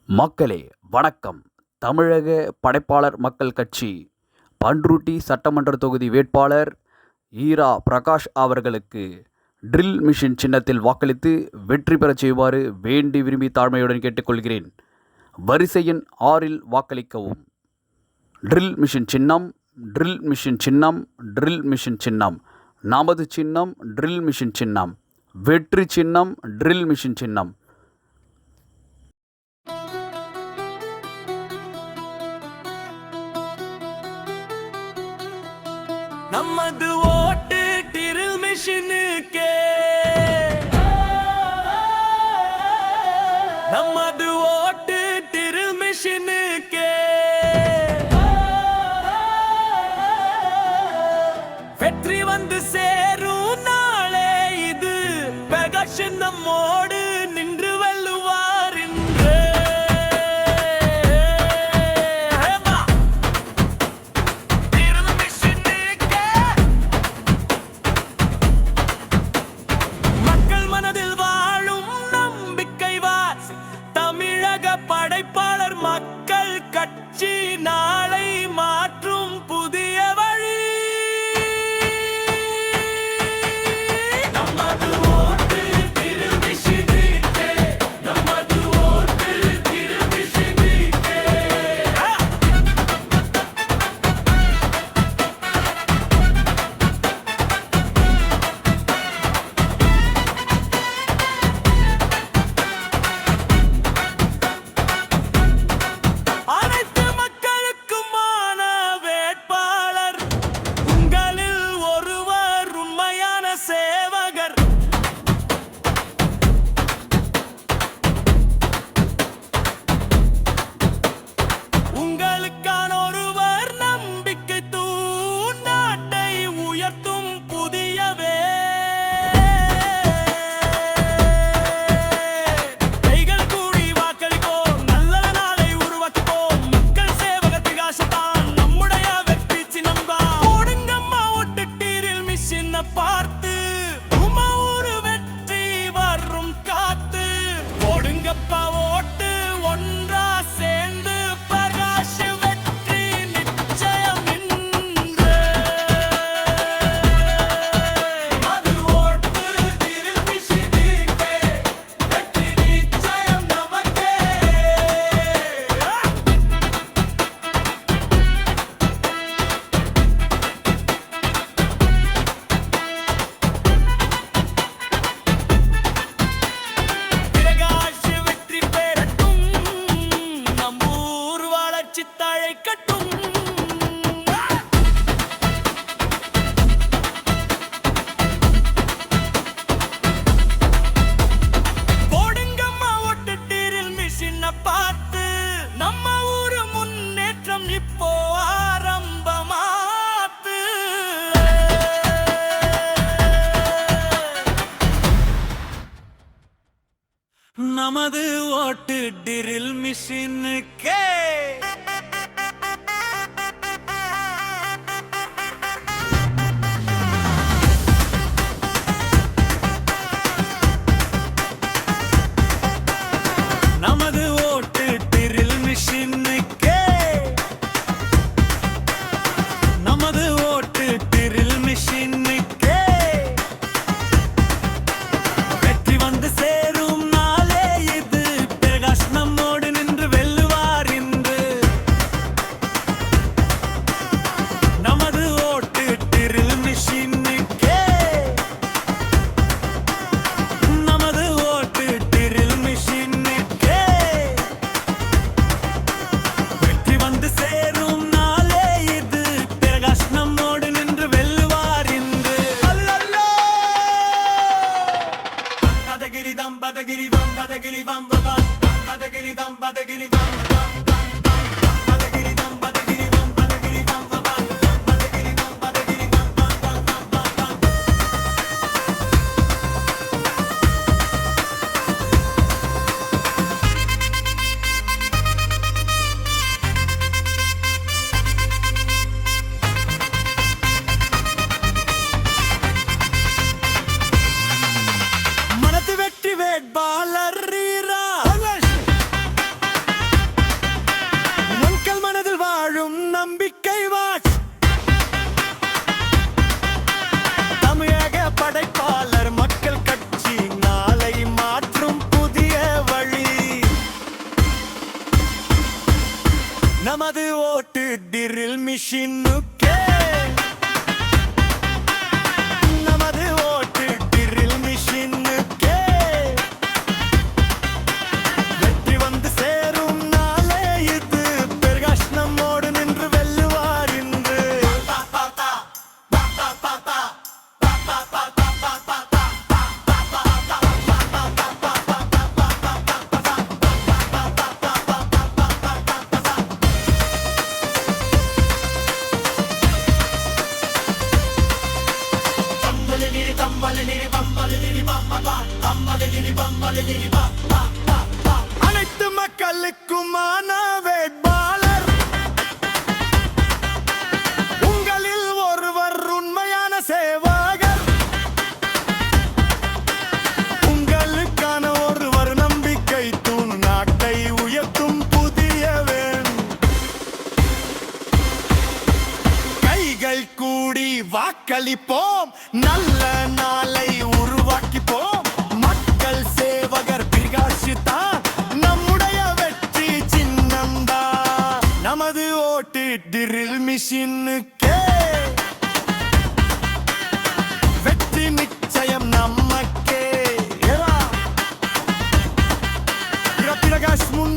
மக்களே வணக்கம். தமிழக படைப்பாளர் மக்கள் கட்சி பண்ருட்டி சட்டமன்ற தொகுதி வேட்பாளர் ஈரா பிரகாஷ் அவர்களுக்கு ட்ரில் மிஷின் சின்னத்தில் வாக்களித்து வெற்றி பெறச் செய்வாறு வேண்டி விரும்பி தாழ்மையுடன் கேட்டுக்கொள்கிறேன். வரிசை எண் 6இல் வாக்களிக்கவும். ட்ரில் மிஷின் சின்னம், ட்ரில் மிஷின் சின்னம், ட்ரில் மிஷின் சின்னம். நமது சின்னம் ட்ரில் மிஷின் சின்னம். வெற்றி சின்னம் ட்ரில் மிஷின் சின்னம். நமது ஓட்டு ட்ரில் மிஷினுக்கே, நமது ஓட்டு ட்ரில் மிஷினுக்கே. வெற்றி வந்து சேரும் நாளே இது, பிரகாஷ் நம்மோடு நின்று வெல்லுவார் என்று. படைப்பாளர் மக்கள் கட்சி நாளை மாற்றும் புதிய வழி. நமது ஓட்டு ட்ரில் மிஷினுக்கே, நமது ஓட்டு ட்ரில் மிஷினுக்கே. பார்த்து ஒரு வெற்றி வரும் காத்து போடுங்கப்பா ஓட்டு, ஒன்றா சேர்ந்து பிரகாஷ் வெற்றி நிச்சயம் என்று. அது ஓட்டு ட்ரில் மிஷினுக்கே, வெற்றி நிச்சயம் நமக்கே. பார்த்து நம்ம ஊரு முன்னேற்றம் இப்போ ஆரம்பமாத்து. நமது ஓட்டு ட்ரில் மிஷினுக்கே. நமது ஓட்டு ட்ரில் மிஷினுக்கே, நமது ஓட்டு ட்ரில் மிஷினுக்கே. வெற்றி வந்து சேரும் நாளே இது, பிரகாஷ் நம்மோடு நின்று வெல்லுவார் இன்று. நமது ஓட்டு ட்ரில் மிஷினுக்கே, நமது ஓட்டு ட்ரில் மிஷினுக்கே. வெற்றி வந்து சேரும் நாளே இது, பிரகாஷ் நம்மோடு நின்று வெல்லுவார் இன்று. அல்லல்லோ பதகிரிதம் பதகிரிதம் பதகிரிதம் பதகிரிதம் பதகிரிதம் பதகிரிதம் பதகிரிதம் பதகிரிதம் பதகிரிதம் பதகிரிதம். மனது வெற்றி வேட்பாளர் ஈரா. நமது ஓட்டு டிரில் மிஷினுக்கே. நமது ஓட்டு டிரில் மிஷினுக்கே. வெற்றி வந்து சேரும் நாளே இது, பிரகாஷ் நம்மோடு நின்று வெல்லுவார் இன்று. அனைத்து மக்களுக்குமான வேட்பாளர், உங்களில் ஒருவர் உண்மையான சேவகர், உங்களுக்கான ஒருவர் நம்பிக்கை தூண், நாட்டை உயர்த்தும் புதியவன். கைகள் கூடி வாக்களிப்போம், நல்ல நாளை உருவாக்கிப்போம். மக்கள் சேவகர் பிரகாஷ் தான் நம்முடைய வெற்றி சின்னம்தான். நமது ஓட்டு டிரில் மிஷினுக்கே. வெற்றி நிச்சயம் நமக்கே. பிரகாஷ் முன்